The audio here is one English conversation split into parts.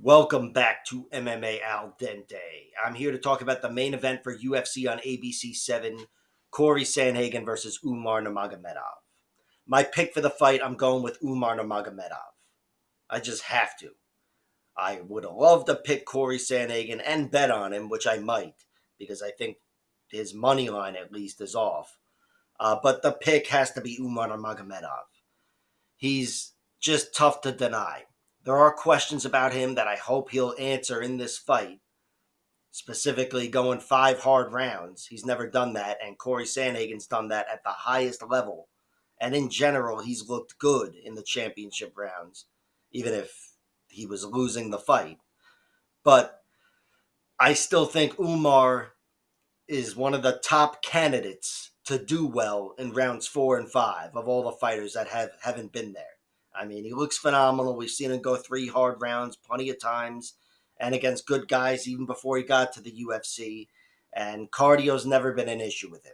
Welcome back to MMA Al Dente. I'm here to talk about the main event for UFC on ABC 7, Cory Sandhagen versus Umar Nurmagomedov. My pick for the fight, I'm going with Umar Nurmagomedov. I just have to. I would have loved to pick Cory Sandhagen and bet on him, which I might, because I think his money line at least is off. But the pick has to be Umar Nurmagomedov. He's just tough to deny. There are questions about him that I hope he'll answer in this fight, specifically going 5 hard rounds. He's never done that, and Cory Sandhagen's done that at the highest level. And in general, he's looked good in the championship rounds, even if he was losing the fight. But I still think Umar is one of the top candidates to do well in rounds 4 and 5 of all the fighters that haven't been there. I mean, he looks phenomenal. We've seen him go 3 hard rounds plenty of times and against good guys even before he got to the UFC. And cardio's never been an issue with him.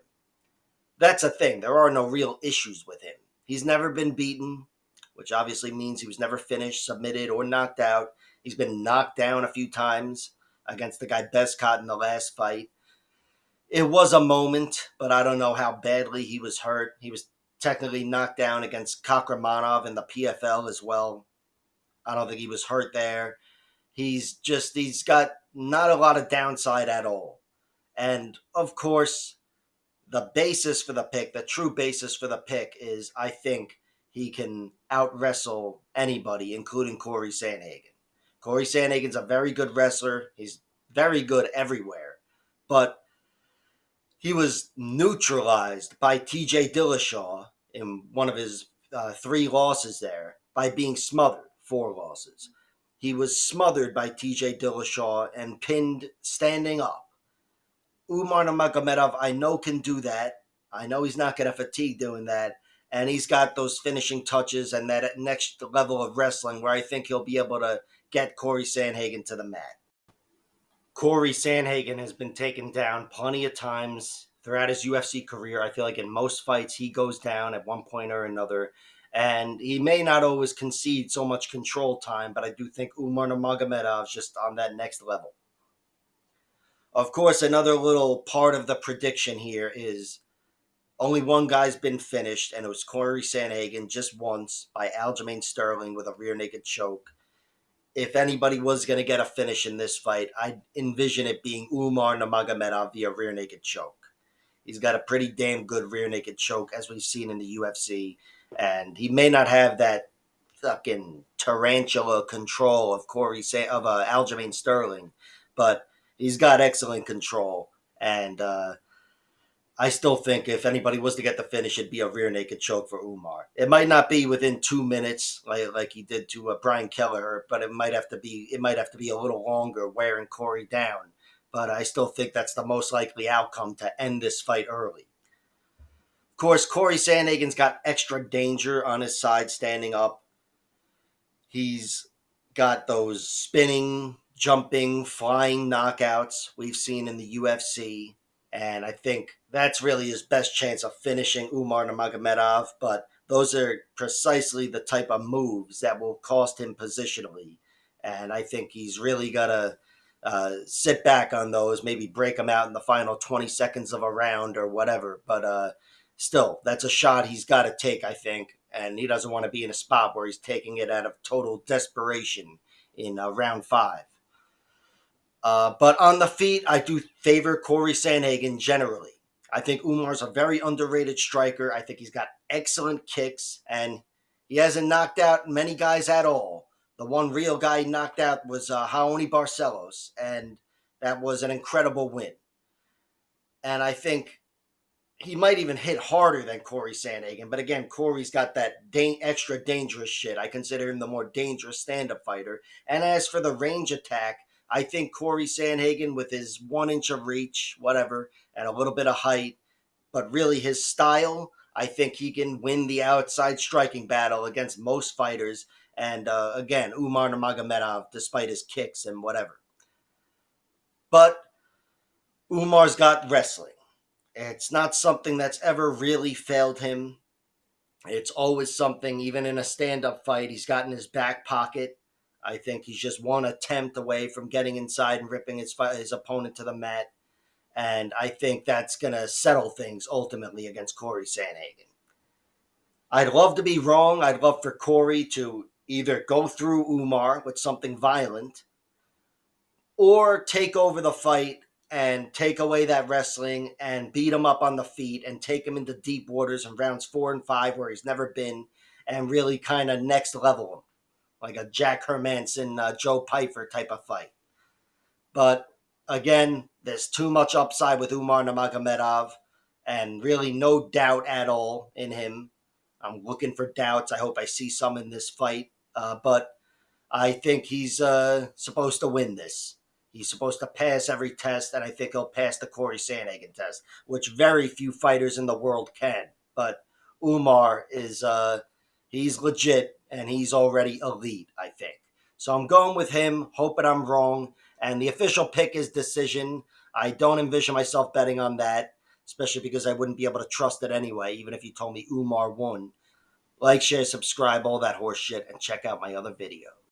That's a thing. There are no real issues with him. He's never been beaten, which obviously means he was never finished, submitted, or knocked out. He's been knocked down a few times against the guy Bescott in the last fight. It was a moment, but I don't know how badly he was hurt. He was technically knocked down against Kakramanov in the PFL as well. I don't think he was hurt there. He's got not a lot of downside at all. And of course, the basis for the pick, the true basis for the pick is I think he can out wrestle anybody, including Cory Sandhagen. Cory Sandhagen's a very good wrestler. He's very good everywhere. But he was neutralized by TJ Dillashaw in one of his 3 losses there by being smothered, 4 losses. He was smothered by TJ Dillashaw and pinned standing up. Umar Nurmagomedov, I know, can do that. I know he's not going to fatigue doing that. And he's got those finishing touches and that next level of wrestling where I think he'll be able to get Cory Sandhagen to the mat. Cory Sandhagen has been taken down plenty of times throughout his UFC career. I feel like in most fights he goes down at one point or another. And he may not always concede so much control time, but I do think Umar Nurmagomedov is just on that next level. Of course, another little part of the prediction here is only one guy's been finished, and it was Cory Sandhagen just once by Aljamain Sterling with a rear naked choke. If anybody was going to get a finish in this fight, I envision it being Umar Nurmagomedov via rear naked choke. He's got a pretty damn good rear naked choke, as we've seen in the UFC, and he may not have that fucking tarantula control of Aljamain Sterling, but he's got excellent control, and I still think if anybody was to get the finish, it'd be a rear naked choke for Umar. It might not be within 2 minutes like he did to Brian Kelleher, but it might have to be a little longer, wearing Cory down. But I still think that's the most likely outcome to end this fight early. Of course, Cory Sandhagen's got extra danger on his side standing up. He's got those spinning, jumping, flying knockouts we've seen in the UFC. And I think that's really his best chance of finishing Umar Nurmagomedov. But those are precisely the type of moves that will cost him positionally. And I think he's really got to sit back on those, maybe break them out in the final 20 seconds of a round or whatever. But still, that's a shot he's got to take, I think. And he doesn't want to be in a spot where he's taking it out of total desperation in round 5. But on the feet, I do favor Cory Sandhagen generally. I think Umar's a very underrated striker. I think he's got excellent kicks, and he hasn't knocked out many guys at all. The one real guy he knocked out was Raoni Barcelos, and that was an incredible win. And I think he might even hit harder than Cory Sandhagen. But again, Cory's got that extra dangerous shit. I consider him the more dangerous stand-up fighter. And as for the range attack, I think Cory Sandhagen, with his 1 inch of reach, whatever, and a little bit of height, but really his style, I think he can win the outside striking battle against most fighters. And again, Umar Nurmagomedov, despite his kicks and whatever. But Umar's got wrestling. It's not something that's ever really failed him. It's always something, even in a stand-up fight, he's got in his back pocket. I think he's just one attempt away from getting inside and ripping his opponent to the mat. And I think that's going to settle things ultimately against Cory Sandhagen. I'd love to be wrong. I'd love for Cory to either go through Umar with something violent or take over the fight and take away that wrestling and beat him up on the feet and take him into deep waters in rounds 4 and 5 where he's never been and really kind of next level him like a Jack Hermanson, Joe Pyfer type of fight. But again, there's too much upside with Umar Nurmagomedov and really no doubt at all in him. I'm looking for doubts. I hope I see some in this fight. But I think he's supposed to win this. He's supposed to pass every test, and I think he'll pass the Cory Sandhagen test, which very few fighters in the world can. But Umar is he's legit, and he's already elite, I think. So I'm going with him, hoping I'm wrong. And the official pick is decision. I don't envision myself betting on that, especially because I wouldn't be able to trust it anyway, even if you told me Umar won. Like, share, subscribe, all that horse shit, and check out my other video.